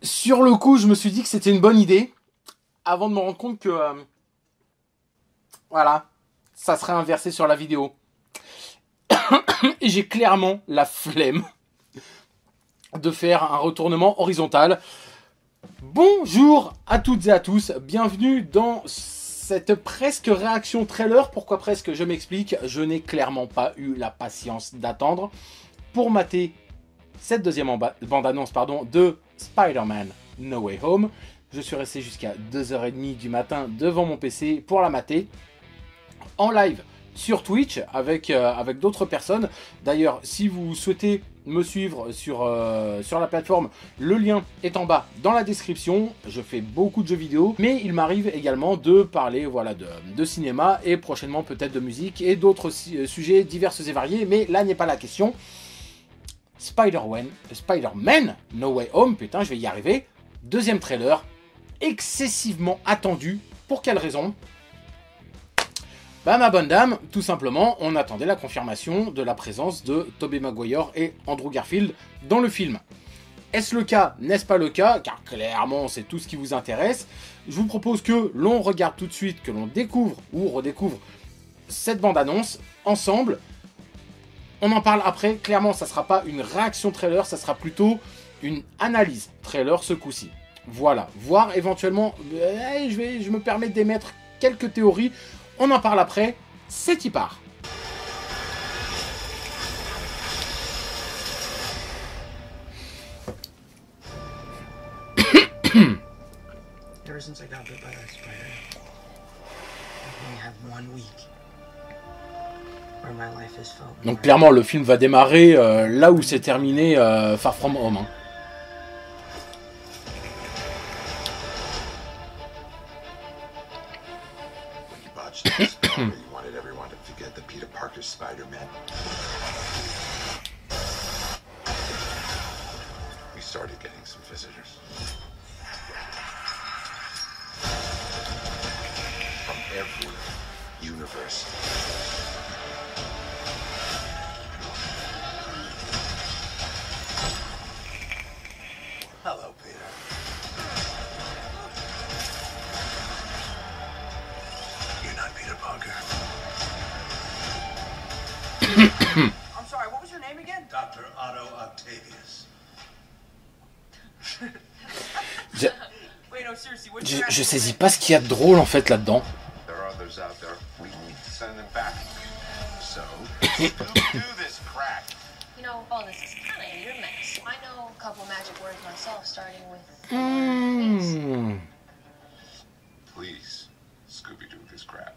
Sur le coup, je me suis dit que c'était une bonne idée, avant de me rendre compte que, voilà, ça serait inversé sur la vidéo. Et j'ai clairement la flemme de faire un retournement horizontal. Bonjour à toutes et à tous, bienvenue dans cette presque réaction trailer. Pourquoi presque? Je m'explique, je n'ai clairement pas eu la patience d'attendre pour mater cette deuxième bande-annonce de Spider-Man No Way Home. Je suis resté jusqu'à 2h30 du matin devant mon PC pour la mater en live sur Twitch avec d'autres personnes. D'ailleurs, si vous souhaitez me suivre sur la plateforme, le lien est en bas dans la description. Je fais beaucoup de jeux vidéo, mais il m'arrive également de parler de cinéma et prochainement peut-être de musique et d'autres sujets divers et variés, mais là n'est pas la question. Spider-Man No Way Home, putain, je vais y arriver. Deuxième trailer, excessivement attendu. Pour quelle raison? Bah ma bonne dame, tout simplement, on attendait la confirmation de la présence de Tobey Maguire et Andrew Garfield dans le film. Est-ce le cas? N'est-ce pas le cas? Car clairement, c'est tout ce qui vous intéresse. Je vous propose que l'on regarde tout de suite, que l'on découvre ou redécouvre cette bande-annonce ensemble. On en parle après. Clairement, ça ne sera pas une réaction trailer, ça sera plutôt une analyse trailer ce coup-ci. Voilà, voire éventuellement, je me permets d'émettre quelques théories. On en parle après, c'est y part. Ever since I got bit by that spider, I only have 1 week where my life has felt. Donc clairement, le film va démarrer là où s'est terminé Far From Home. Hein. You wanted everyone to forget the Peter Parker Spider-Man. We started getting some visitors. From every universe. Hello, Peter. You're not Peter Parker. I'm sorry, what was your name again? Dr. Otto Octavius. Wait, no, seriously, what's your Je saisis pas ce qu'il y a de drôle en fait là-dedans. There are others out there. We need to send them back. So, who do this crap? You know, all this is kind of your mess. I know a couple magic words myself, starting with. Please, Scooby-Doo this crap.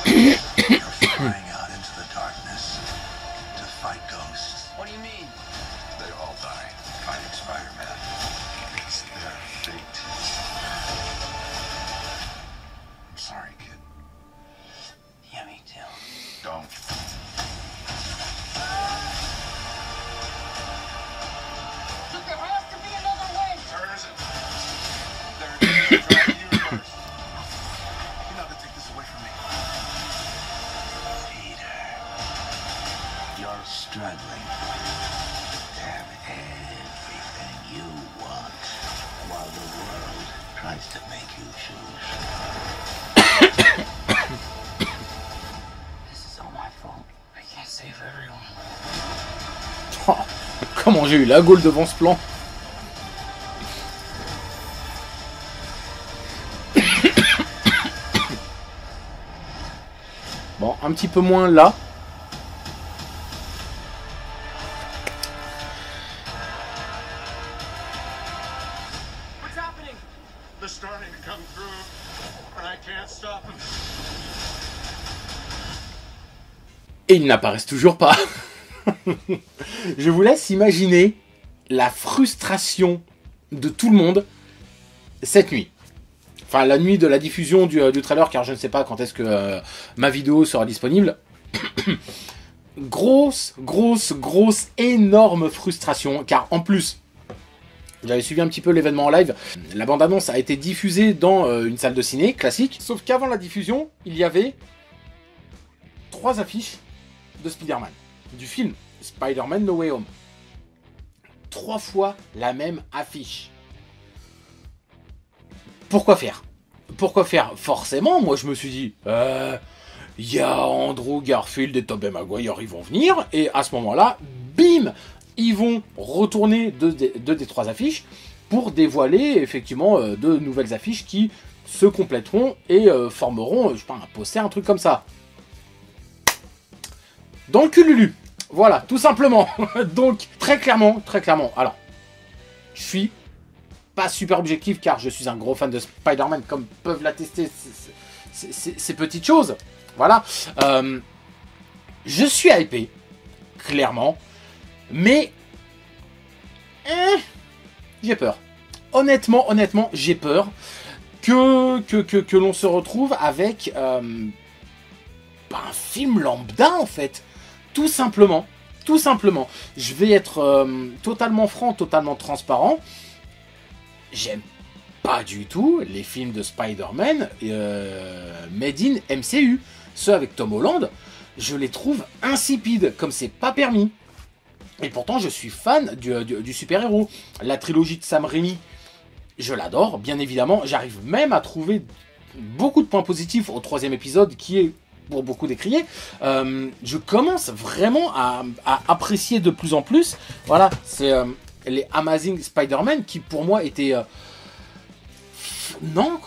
You're flying out into the darkness to fight ghosts. What do you mean? They all die fighting Spider-Man. It's their fate. I'm sorry, kid. Yeah, me too. Don't. Look, there has to be another way. There isn't. They're trying universe. You're not gonna take this away from me. Peter, you're struggling to have everything you want while the world tries to make you choose. This is all my fault. I can't save everyone. Oh, comment j'ai eu la gaule devant ce plan. Bon, un petit peu moins là. What's happening? They're starting to come through, and I can't stop them. Et ils n'apparaissent toujours pas. Je vous laisse imaginer la frustration de tout le monde cette nuit. Enfin, la nuit de la diffusion du trailer, car je ne sais pas quand est-ce que ma vidéo sera disponible. Grosse, énorme frustration, car en plus, j'avais suivi un petit peu l'événement en live, la bande-annonce a été diffusée dans une salle de ciné classique, sauf qu'avant la diffusion, il y avait 3 affiches de Spider-Man, du film Spider-Man No Way Home. 3 fois la même affiche. Pourquoi faire? Pourquoi faire? Forcément, moi je me suis dit, il y a Andrew Garfield et Tobey Maguire, ils vont venir, et à ce moment-là, bim, ils vont retourner deux des 3 affiches pour dévoiler effectivement de nouvelles affiches qui se compléteront et formeront, je sais pas, un poster, un truc comme ça. Dans le cululu. Voilà, tout simplement. Donc, très clairement, alors, je suis pas super objectif car je suis un gros fan de Spider-Man, comme peuvent l'attester ces petites choses. Voilà. Je suis hypé, clairement, mais j'ai peur. Honnêtement, j'ai peur que l'on se retrouve avec un film lambda, en fait. Tout simplement. Je vais être totalement franc, totalement transparent. J'aime pas du tout les films de Spider-Man made in MCU. Ceux avec Tom Holland, je les trouve insipides, comme c'est pas permis. Et pourtant, je suis fan du super-héros. La trilogie de Sam Raimi, je l'adore, bien évidemment. J'arrive même à trouver beaucoup de points positifs au 3e épisode, qui est pour beaucoup décrié. Je commence vraiment à apprécier de plus en plus. Voilà, c'est les Amazing Spider-Man qui, pour moi, étaient... non,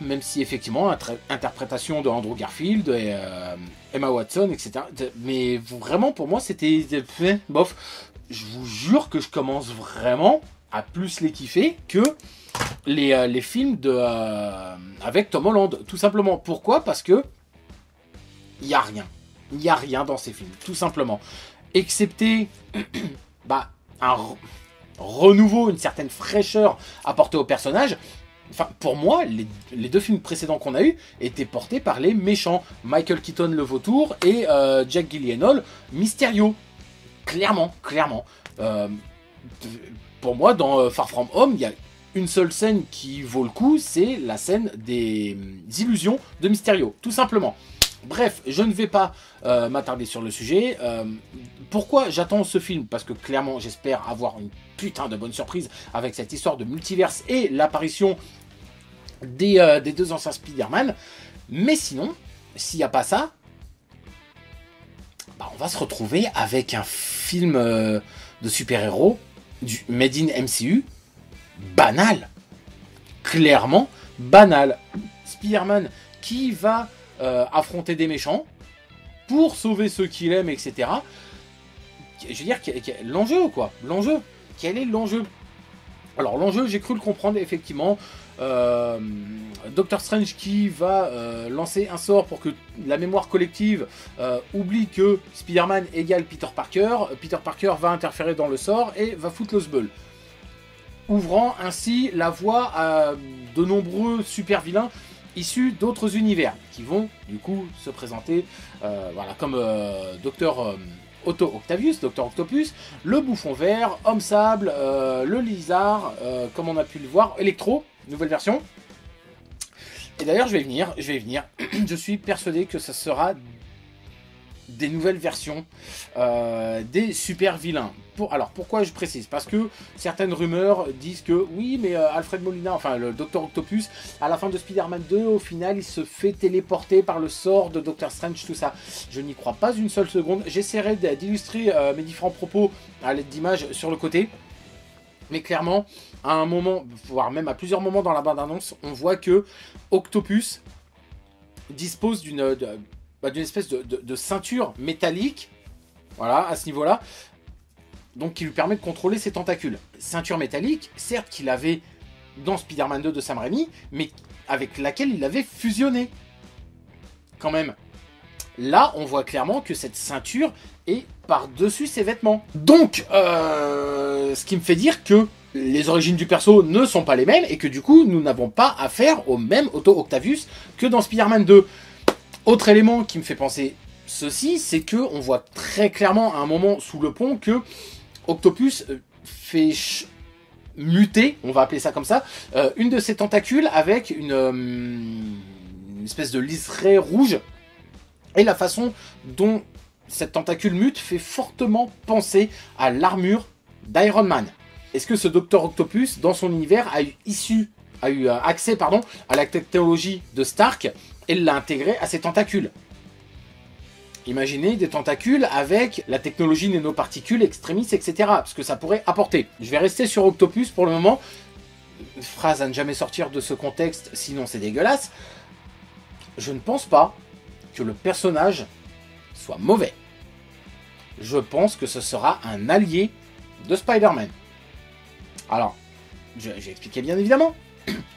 même si effectivement, interprétation de Andrew Garfield et Emma Watson, etc. Mais vraiment, pour moi, c'était bof. Je vous jure que je commence vraiment à plus les kiffer que les films avec Tom Holland. Tout simplement. Pourquoi? Parce que il n'y a rien dans ces films, tout simplement. Excepté un renouveau, une certaine fraîcheur apportée au personnage. Enfin, pour moi, les 2 films précédents qu'on a eus étaient portés par les méchants. Michael Keaton, le vautour, et Jack Gyllenhaal, Mysterio. Clairement. Pour moi, dans Far From Home, il y a une seule scène qui vaut le coup, c'est la scène des illusions de Mysterio, tout simplement. Bref, je ne vais pas m'attarder sur le sujet. Pourquoi j'attends ce film? Parce que clairement, j'espère avoir une putain de bonne surprise avec cette histoire de multiverse et l'apparition des 2 anciens Spider-Man. Mais sinon, s'il n'y a pas ça, on va se retrouver avec un film de super-héros du Made in MCU banal. Clairement banal. Spider-Man qui va affronter des méchants pour sauver ceux qu'il aime, etc. Je veux dire, l'enjeu, quoi. L'enjeu. Quel est l'enjeu? Alors, l'enjeu, j'ai cru le comprendre, effectivement. Doctor Strange qui va lancer un sort pour que la mémoire collective oublie que Spider-Man égale Peter Parker. Peter Parker va interférer dans le sort et va foutre le sbeul, ouvrant ainsi la voie à de nombreux super vilains issus d'autres univers qui vont du coup se présenter voilà, comme Docteur Octavius, Docteur Octopus, le Bouffon Vert, Homme Sable, le Lizard, comme on a pu le voir, Electro, nouvelle version. Et d'ailleurs je vais y venir, je suis persuadé que ça sera des nouvelles versions des super vilains. Alors pourquoi je précise? Parce que certaines rumeurs disent que oui, mais Alfred Molina, enfin le Docteur Octopus, à la fin de Spider-Man 2, au final il se fait téléporter par le sort de Doctor Strange, tout ça. Je n'y crois pas une seule seconde. J'essaierai d'illustrer mes différents propos à l'aide d'images sur le côté. Mais clairement, à un moment, voire même à plusieurs moments dans la bande-annonce, on voit que Octopus dispose d'une espèce de ceinture métallique, voilà, à ce niveau-là, donc qui lui permet de contrôler ses tentacules. Ceinture métallique, certes qu'il avait dans Spider-Man 2 de Sam Raimi, mais avec laquelle il avait fusionné. Quand même. Là, on voit clairement que cette ceinture est par-dessus ses vêtements. Donc, ce qui me fait dire que les origines du perso ne sont pas les mêmes, et que du coup, nous n'avons pas affaire au même Otto Octavius que dans Spider-Man 2. Autre élément qui me fait penser ceci, c'est que on voit très clairement à un moment sous le pont que Octopus fait muter, on va appeler ça comme ça, une de ses tentacules avec une espèce de liseré rouge. Et la façon dont cette tentacule mute fait fortement penser à l'armure d'Iron Man. est-ce que ce Docteur Octopus, dans son univers, a eu accès à la technologie de Stark et l'a intégré à ses tentacules? Imaginez des tentacules avec la technologie nanoparticules, extremis, etc. Ce que ça pourrait apporter. Je vais rester sur Octopus pour le moment. Une phrase à ne jamais sortir de ce contexte, sinon c'est dégueulasse. Je ne pense pas que le personnage soit mauvais. Je pense que ce sera un allié de Spider-Man. Alors, j'ai expliqué bien évidemment.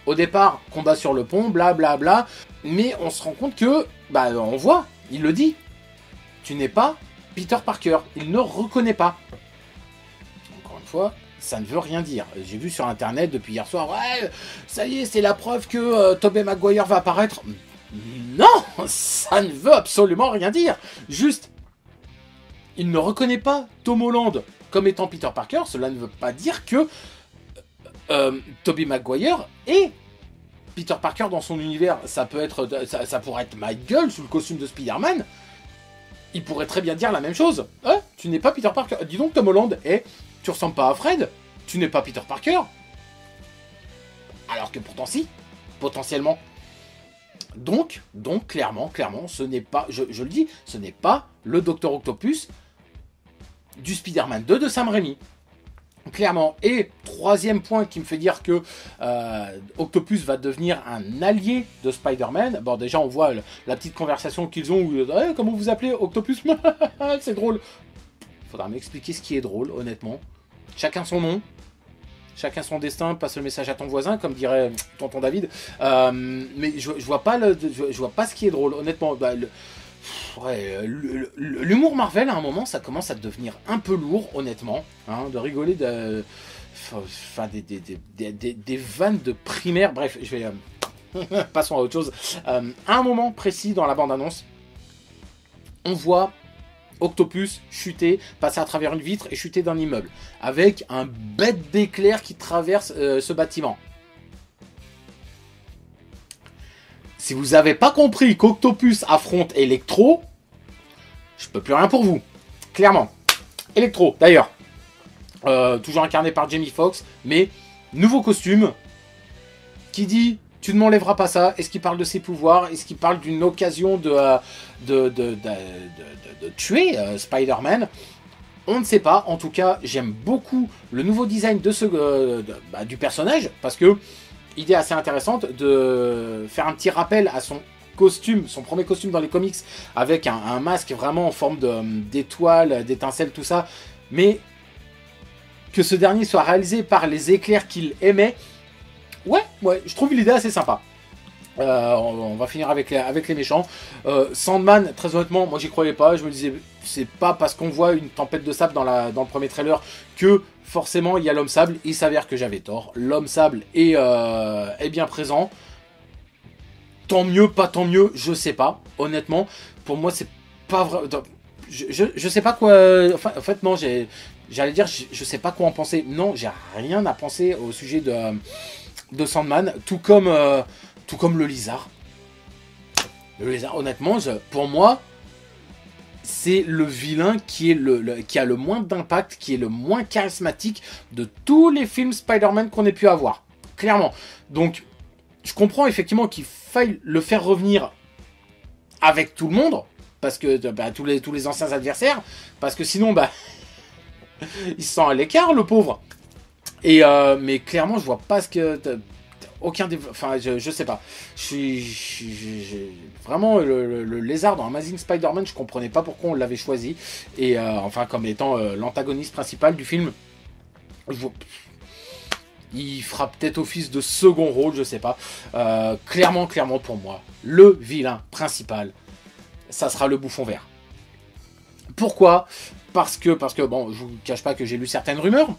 Au départ, combat sur le pont, blablabla. Bla bla, mais on se rend compte que, on voit, il le dit. Tu n'es pas Peter Parker. Il ne reconnaît pas. Encore une fois, ça ne veut rien dire. J'ai vu sur internet depuis hier soir, ouais, ça y est, c'est la preuve que Tobey Maguire va apparaître. Non, ça ne veut absolument rien dire. Juste, il ne reconnaît pas Tom Holland comme étant Peter Parker. Cela ne veut pas dire que Tobey Maguire est Peter Parker dans son univers. Ça peut être, ça pourrait être Michael sous le costume de Spider-Man. Il pourrait très bien dire la même chose. Tu n'es pas Peter Parker. Dis donc Tom Holland, tu ressembles pas à Fred. Tu n'es pas Peter Parker. Alors que pourtant si, potentiellement. Donc clairement, ce n'est pas, je le dis, ce n'est pas le Docteur Octopus du Spider-Man 2 de Sam Raimi. Clairement. Et troisième point qui me fait dire que Octopus va devenir un allié de Spider-Man. Bon, déjà, on voit la petite conversation qu'ils ont où comment vous appelez Octopus? C'est drôle. Faudra m'expliquer ce qui est drôle, honnêtement. Chacun son nom. Chacun son destin, passe le message à ton voisin, comme dirait tonton David. Mais je vois pas ce qui est drôle, honnêtement. L'humour Marvel, à un moment, ça commence à devenir un peu lourd, honnêtement. Hein, de rigoler des vannes de primaire. Bref, je vais... passons à autre chose. À un moment précis dans la bande-annonce, on voit Octopus chuter, passer à travers une vitre et chuter d'un immeuble, avec un bête d'éclair qui traverse ce bâtiment. Si vous n'avez pas compris qu'Octopus affronte Electro, je peux plus rien pour vous. Clairement. Electro, d'ailleurs. Toujours incarné par Jamie Foxx, mais nouveau costume. Qui dit tu ne m'enlèveras pas ça? Est-ce qu'il parle de ses pouvoirs? Est-ce qu'il parle d'une occasion de tuer Spider-Man? On ne sait pas. En tout cas, j'aime beaucoup le nouveau design de du personnage, parce que idée assez intéressante de faire un petit rappel à son costume, son premier costume dans les comics, avec un masque vraiment en forme d'étoile, d'étincelle, tout ça, mais que ce dernier soit réalisé par les éclairs qu'il émet. Ouais, je trouve l'idée assez sympa. On va finir avec les méchants. Sandman, très honnêtement, moi j'y croyais pas. Je me disais, c'est pas parce qu'on voit une tempête de sable dans le premier trailer que forcément il y a l'homme sable. Il s'avère que j'avais tort. L'homme sable est bien présent. Tant mieux, pas tant mieux, je sais pas. Honnêtement, pour moi c'est pas vrai. Je sais pas quoi. Enfin, en fait, non, j'allais dire, je sais pas quoi en penser. Non, j'ai rien à penser au sujet de Sandman, tout comme le Lézard. Le Lézard, honnêtement, pour moi, c'est le vilain qui a le moins d'impact, qui est le moins charismatique de tous les films Spider-Man qu'on ait pu avoir. Clairement. Donc, je comprends effectivement qu'il faille le faire revenir avec tout le monde, parce que tous les anciens adversaires, parce que sinon, il se sent à l'écart, le pauvre. Et mais clairement, je vois pas ce que... Enfin, je sais pas. Vraiment, le lézard dans Amazing Spider-Man, je comprenais pas pourquoi on l'avait choisi. Et enfin, comme étant l'antagoniste principal du film. Il fera peut-être office de second rôle, je sais pas. Clairement, pour moi, le vilain principal, ça sera le Bouffon Vert. Pourquoi ? Parce que, bon, je vous cache pas que j'ai lu certaines rumeurs,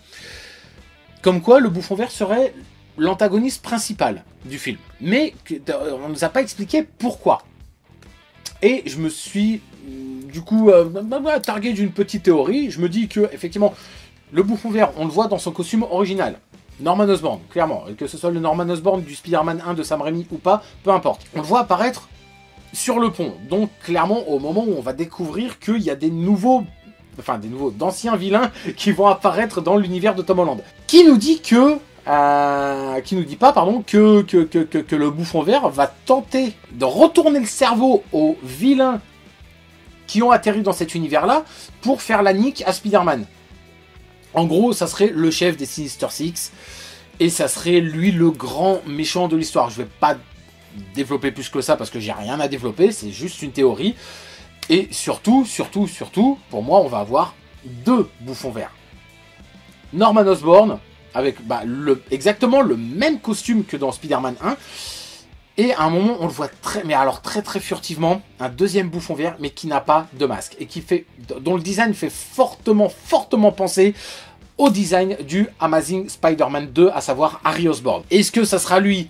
comme quoi le Bouffon Vert serait l'antagoniste principal du film. Mais on ne nous a pas expliqué pourquoi. Et je me suis, du coup, targué d'une petite théorie. Je me dis que, effectivement, le Bouffon Vert, on le voit dans son costume original. Norman Osborn, clairement. Que ce soit le Norman Osborn du Spider-Man 1 de Sam Raimi ou pas, peu importe. On le voit apparaître sur le pont. Donc, clairement, au moment où on va découvrir qu'il y a des nouveaux d'anciens vilains qui vont apparaître dans l'univers de Tom Holland. Qui nous dit que qui nous dit pas, pardon, que le bouffon vert va tenter de retourner le cerveau aux vilains qui ont atterri dans cet univers-là pour faire la nique à Spider-Man. En gros, ça serait le chef des Sinister Six et ça serait lui le grand méchant de l'histoire. Je vais pas développer plus que ça parce que j'ai rien à développer, c'est juste une théorie. Et surtout, pour moi, on va avoir 2 bouffons verts. Norman Osborn, avec exactement le même costume que dans Spider-Man 1. Et à un moment, on le voit très furtivement, un deuxième bouffon vert, mais qui n'a pas de masque. Et dont le design fait fortement penser au design du Amazing Spider-Man 2, à savoir Harry Osborn. Est-ce que ça sera lui ?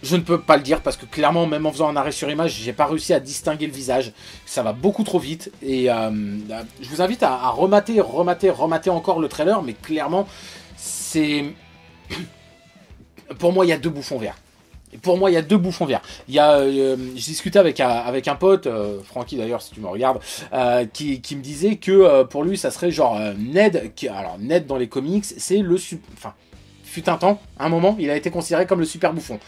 Je ne peux pas le dire, parce que clairement, même en faisant un arrêt sur image, j'ai pas réussi à distinguer le visage. Ça va beaucoup trop vite. Et je vous invite à remater encore le trailer, mais clairement, c'est... Pour moi, il y a 2 bouffons verts. Pour moi, il y a 2 bouffons verts. Il y a, je discutais avec un pote, Francky d'ailleurs, si tu me regardes, qui me disait que pour lui, ça serait genre Ned. Alors, Ned dans les comics, c'est le... fut un temps, un moment, il a été considéré comme le super bouffon.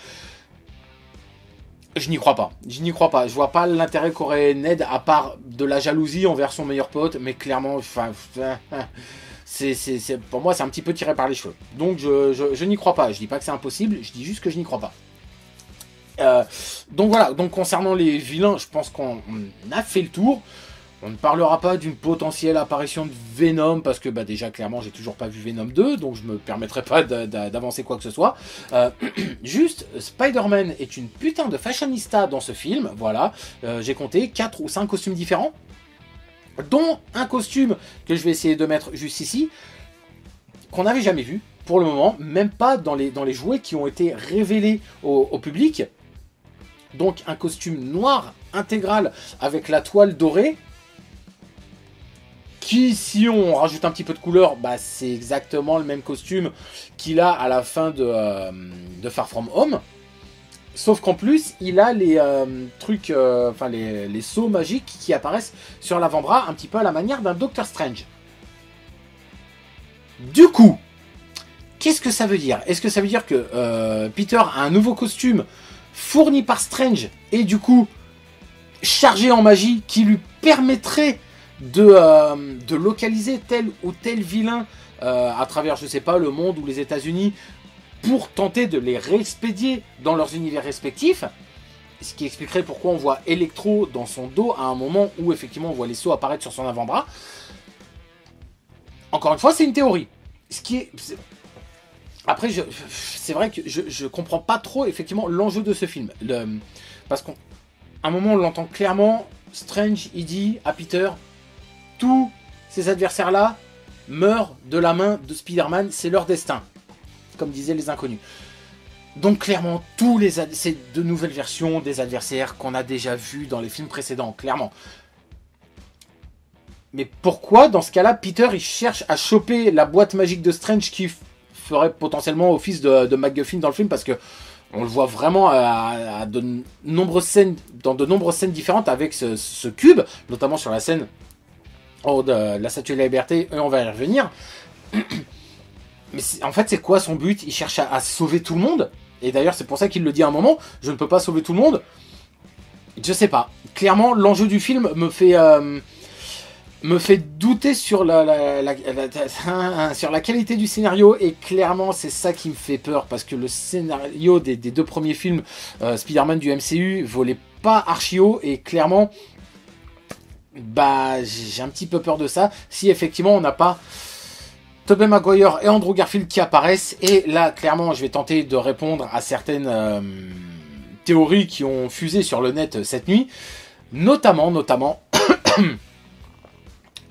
Je n'y crois pas. Je vois pas l'intérêt qu'aurait Ned, à part de la jalousie envers son meilleur pote, mais clairement, pour moi, c'est un petit peu tiré par les cheveux. Donc, je n'y crois pas. Je dis pas que c'est impossible, je dis juste que je n'y crois pas. Donc voilà, donc concernant les vilains, je pense qu'on a fait le tour. On ne parlera pas d'une potentielle apparition de Venom, parce que déjà clairement j'ai toujours pas vu Venom 2, donc je me permettrai pas d'avancer quoi que ce soit. Juste, Spider-Man est une putain de fashionista dans ce film, voilà. J'ai compté 4 ou 5 costumes différents, dont un costume que je vais essayer de mettre juste ici, qu'on n'avait jamais vu pour le moment, même pas dans les jouets qui ont été révélés au public. Donc un costume noir intégral avec la toile dorée, qui, si on rajoute un petit peu de couleur, c'est exactement le même costume qu'il a à la fin de Far From Home. Sauf qu'en plus, il a les trucs, les sceaux magiques qui apparaissent sur l'avant-bras, un petit peu à la manière d'un Doctor Strange. Du coup, qu'est-ce que ça veut dire? Est-ce que ça veut dire que Peter a un nouveau costume fourni par Strange et du coup chargé en magie qui lui permettrait de localiser tel ou tel vilain à travers, je sais pas, le monde ou les États-Unis pour tenter de les réexpédier dans leurs univers respectifs? Ce qui expliquerait pourquoi on voit Electro dans son dos à un moment où effectivement on voit les sceaux apparaître sur son avant-bras. Encore une fois, c'est une théorie. Après, c'est vrai que je comprends pas trop effectivement l'enjeu de ce film. Parce qu'à un moment, on l'entend clairement, Strange, il dit à Peter, tous ces adversaires-là meurent de la main de Spider-Man, c'est leur destin, comme disaient les inconnus. Donc clairement, c'est de nouvelles versions des adversaires qu'on a déjà vus dans les films précédents, clairement. Mais pourquoi, dans ce cas-là, Peter, il cherche à choper la boîte magique de Strange qui ferait potentiellement office de MacGuffin dans le film, parce que on le voit vraiment dans de nombreuses scènes différentes avec ce cube, notamment sur la scène de la Statue de la Liberté, et on va y revenir. Mais en fait, c'est quoi son but? Il cherche à sauver tout le monde, et d'ailleurs c'est pour ça qu'il le dit à un moment, je ne peux pas sauver tout le monde. Je sais pas, clairement l'enjeu du film me fait douter sur sur la qualité du scénario, et clairement c'est ça qui me fait peur, parce que le scénario des 2 premiers films Spider-Man du MCU volait pas archi haut, et clairement j'ai un petit peu peur de ça si effectivement on n'a pas Tobey Maguire et Andrew Garfield qui apparaissent. Et là clairement je vais tenter de répondre à certaines théories qui ont fusé sur le net cette nuit, notamment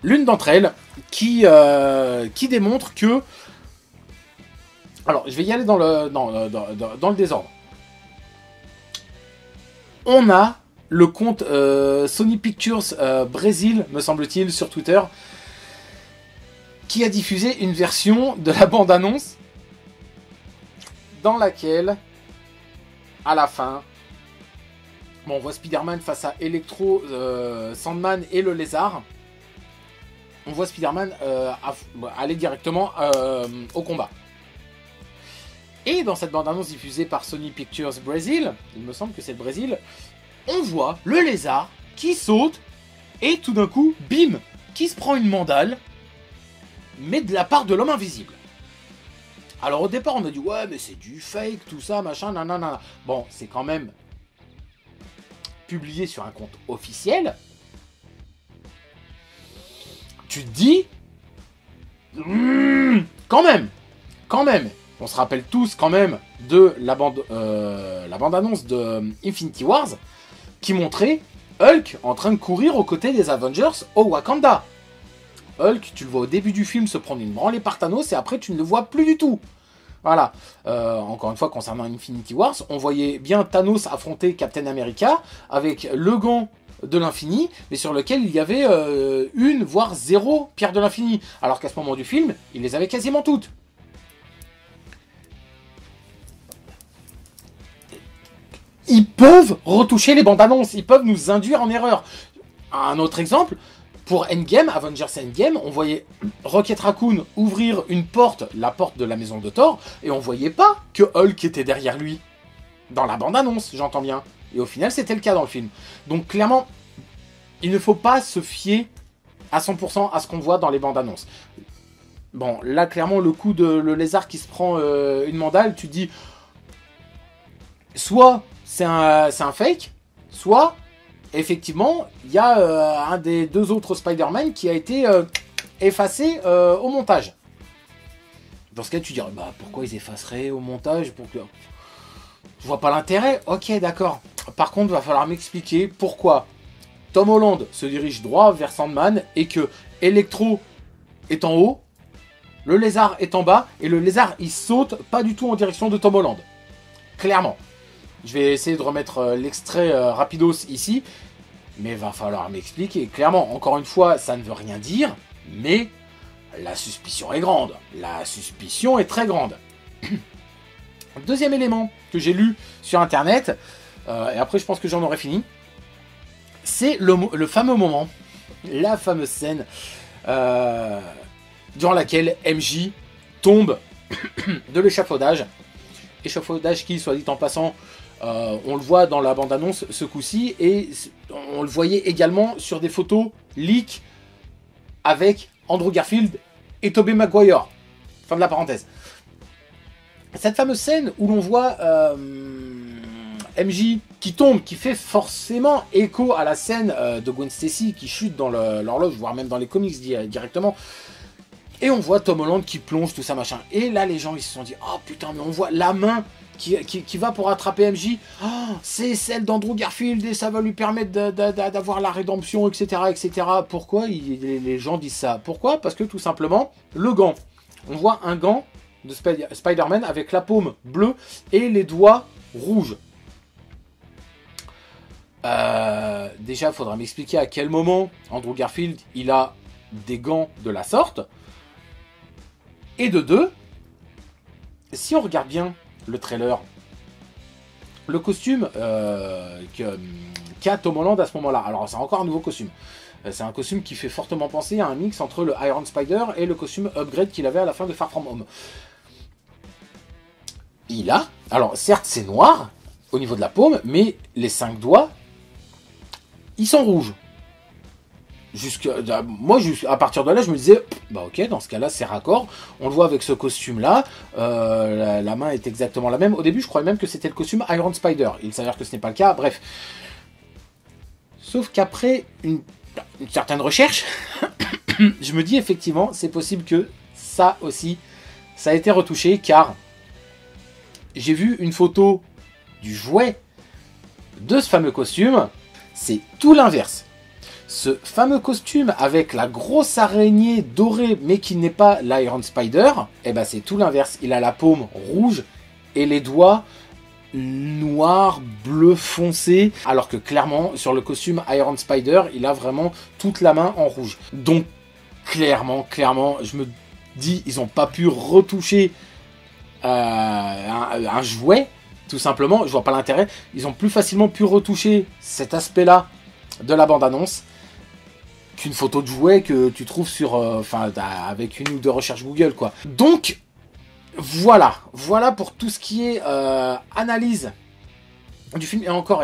l'une d'entre elles qui démontre que... Alors, je vais y aller dans le désordre. On a le compte Sony Pictures Brésil, me semble-t-il, sur Twitter, qui a diffusé une version de la bande-annonce dans laquelle, à la fin, on voit Spider-Man face à Electro, Sandman et le Lézard. on voit Spider-Man aller directement au combat. Et dans cette bande-annonce diffusée par Sony Pictures Brésil, il me semble que c'est le Brésil, on voit le lézard qui saute et tout d'un coup, bim, qui se prend une mandale, mais de la part de l'homme invisible. Alors au départ, on a dit ouais, mais c'est du fake, tout ça, machin, nanana. Bon, c'est quand même publié sur un compte officiel. Tu te dis, quand même. On se rappelle tous quand même de la bande-annonce de Infinity Wars qui montrait Hulk en train de courir aux côtés des Avengers au Wakanda. Hulk, tu le vois au début du film se prendre une branlée par Thanos et après tu ne le vois plus du tout. Voilà. Encore une fois, concernant Infinity Wars, on voyait bien Thanos affronter Captain America avec le gant de l'infini, mais sur lequel il y avait une, voire 0 pierre de l'infini. Alors qu'à ce moment du film, il les avait quasiment toutes. Ils peuvent retoucher les bandes annonces, ils peuvent nous induire en erreur. Un autre exemple, pour Endgame, Avengers Endgame, on voyait Rocket Raccoon ouvrir une porte, la porte de la maison de Thor, et on voyait pas que Hulk était derrière lui. Dans la bande annonce, j'entends bien. Et au final, c'était le cas dans le film. Donc clairement, il ne faut pas se fier à 100% à ce qu'on voit dans les bandes annonces. Bon, là, clairement, le coup de le lézard qui se prend une mandale, tu te dis, soit c'est un fake, soit, effectivement, il y a un des deux autres Spider-Man qui a été effacé au montage. Dans ce cas, tu dirais, bah, pourquoi ils effaceraient au montage pour que... Je vois pas l'intérêt. Ok, d'accord. Par contre, il va falloir m'expliquer pourquoi Tom Holland se dirige droit vers Sandman et que Electro est en haut, le lézard est en bas, et le lézard, il saute pas du tout en direction de Tom Holland. Clairement. Je vais essayer de remettre l'extrait rapidos ici, mais va falloir m'expliquer. Clairement, encore une fois, ça ne veut rien dire, mais la suspicion est grande. La suspicion est très grande. Deuxième élément que j'ai lu sur internet, et après je pense que j'en aurai fini, c'est le fameux moment, la fameuse scène durant laquelle MJ tombe de l'échafaudage. Échafaudage qui, soit dit en passant, on le voit dans la bande-annonce ce coup-ci, et on le voyait également sur des photos leak avec Andrew Garfield et Tobey Maguire. Fin de la parenthèse. Cette fameuse scène où l'on voit MJ qui tombe, qui fait forcément écho à la scène de Gwen Stacy qui chute dans l'horloge, voire même dans les comics directement. Et on voit Tom Holland qui plonge, tout ça machin. Et là, les gens ils se sont dit, oh putain, mais on voit la main qui va pour attraper MJ. Oh, c'est celle d'Andrew Garfield et ça va lui permettre d'avoir la rédemption, etc. etc. Pourquoi les gens disent ça? Pourquoi? Parce que tout simplement, le gant. On voit un gant de Spider-Man avec la paume bleue et les doigts rouges. Déjà, il faudra m'expliquer à quel moment Andrew Garfield il a des gants de la sorte. Et de deux, si on regarde bien le trailer, le costume qu'a Tom Holland à ce moment-là, alors c'est encore un nouveau costume. C'est un costume qui fait fortement penser à un mix entre le Iron Spider et le costume upgrade qu'il avait à la fin de Far From Home. Il a, alors certes c'est noir au niveau de la paume, mais les 5 doigts, ils sont rouges. Moi, à partir de là, je me disais, bah ok, dans ce cas-là, c'est raccord. On le voit avec ce costume-là. La main est exactement la même. Au début, je croyais même que c'était le costume Iron Spider. Il s'avère que ce n'est pas le cas. Bref. Sauf qu'après une certaine recherche, je me dis effectivement, c'est possible que ça aussi, ça a été retouché, car j'ai vu une photo du jouet de ce fameux costume. C'est tout l'inverse. Ce fameux costume avec la grosse araignée dorée, mais qui n'est pas l'Iron Spider, eh ben c'est tout l'inverse. Il a la paume rouge et les doigts noirs, bleu foncé, alors que clairement, sur le costume Iron Spider, il a vraiment toute la main en rouge. Donc, clairement, je me dis, ils n'ont pas pu retoucher un jouet, tout simplement. Je vois pas l'intérêt. Ils ont plus facilement pu retoucher cet aspect-là de la bande-annonce. qu'une photo de jouet que tu trouves sur, enfin, avec une ou deux recherches Google, quoi. Donc, voilà pour tout ce qui est analyse du film. Et encore,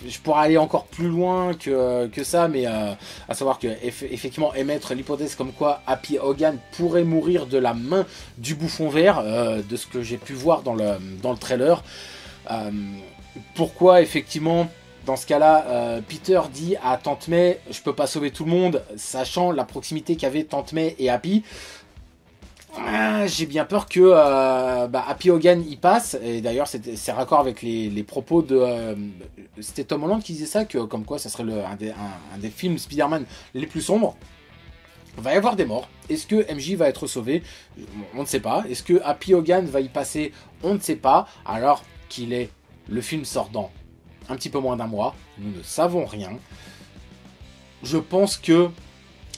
je pourrais aller encore plus loin que ça, mais à savoir que effectivement émettre l'hypothèse comme quoi Happy Hogan pourrait mourir de la main du bouffon vert, de ce que j'ai pu voir dans le trailer. Pourquoi effectivement dans ce cas-là Peter dit à Tante May je peux pas sauver tout le monde, sachant la proximité qu'avaient Tante May et Happy. J'ai bien peur que Happy Hogan y passe, et d'ailleurs c'est raccord avec les propos de c'était Tom Holland qui disait ça, que comme quoi ça serait un des films Spider-Man les plus sombres. Il va y avoir des morts. Est-ce que MJ va être sauvé? On ne sait pas. Est-ce que Happy Hogan va y passer? On ne sait pas. Alors le film sort dans un petit peu moins d'un mois, nous ne savons rien. Je pense que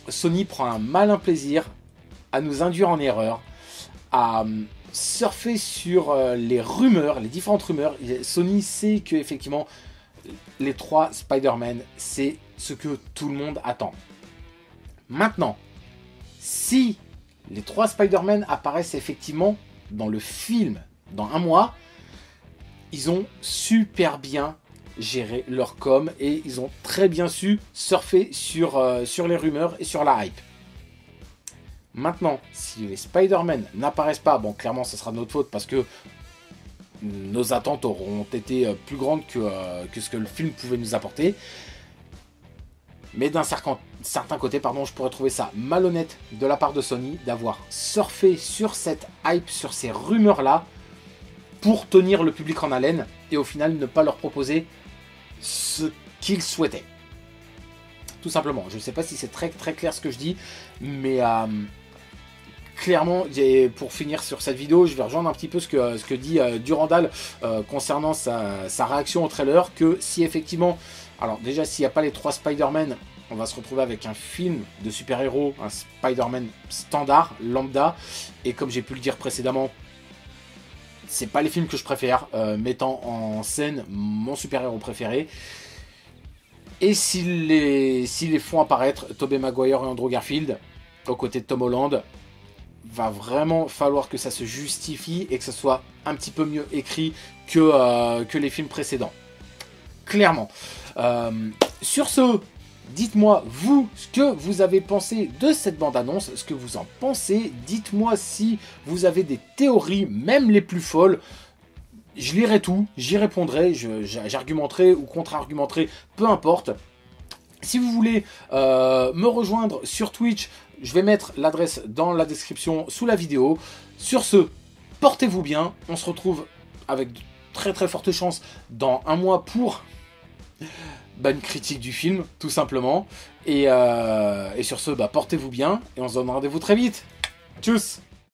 Sony prend un malin plaisir à nous induire en erreur, à surfer sur les rumeurs, les différentes rumeurs. Sony sait que effectivement les 3 Spider-Man, c'est ce que tout le monde attend. Maintenant, si les 3 Spider-Man apparaissent effectivement dans le film dans un mois, ils ont super bien géré leur com et ils ont très bien su surfer sur les rumeurs et sur la hype. Maintenant, si les Spider-Man n'apparaissent pas, bon, clairement, ce sera de notre faute parce que nos attentes auront été plus grandes que ce que le film pouvait nous apporter. Mais d'un certain côté, je pourrais trouver ça malhonnête de la part de Sony d'avoir surfé sur cette hype, sur ces rumeurs-là, pour tenir le public en haleine et au final ne pas leur proposer ce qu'ils souhaitaient. Tout simplement. Je ne sais pas si c'est très, très clair ce que je dis, mais clairement, pour finir sur cette vidéo, je vais rejoindre un petit peu ce que dit Durandal concernant sa réaction au trailer, que si effectivement, alors déjà s'il n'y a pas les 3 Spider-Man, on va se retrouver avec un film de super-héros, un Spider-Man standard, lambda, et comme j'ai pu le dire précédemment, c'est pas les films que je préfère, mettant en scène mon super-héros préféré. Et s'ils les font apparaître, Tobey Maguire et Andrew Garfield, aux côtés de Tom Holland, va vraiment falloir que ça se justifie et que ça soit un petit peu mieux écrit que les films précédents. Clairement. Sur ce, dites-moi, vous, ce que vous avez pensé de cette bande-annonce, ce que vous en pensez. Dites-moi si vous avez des théories, même les plus folles. Je lirai tout, j'y répondrai, j'argumenterai ou contre-argumenterai, peu importe. Si vous voulez me rejoindre sur Twitch, je vais mettre l'adresse dans la description sous la vidéo. Sur ce, portez-vous bien. On se retrouve avec de très très fortes chances dans un mois pour une critique du film, tout simplement. Et sur ce, portez-vous bien et on se donne rendez-vous très vite. Tchuss!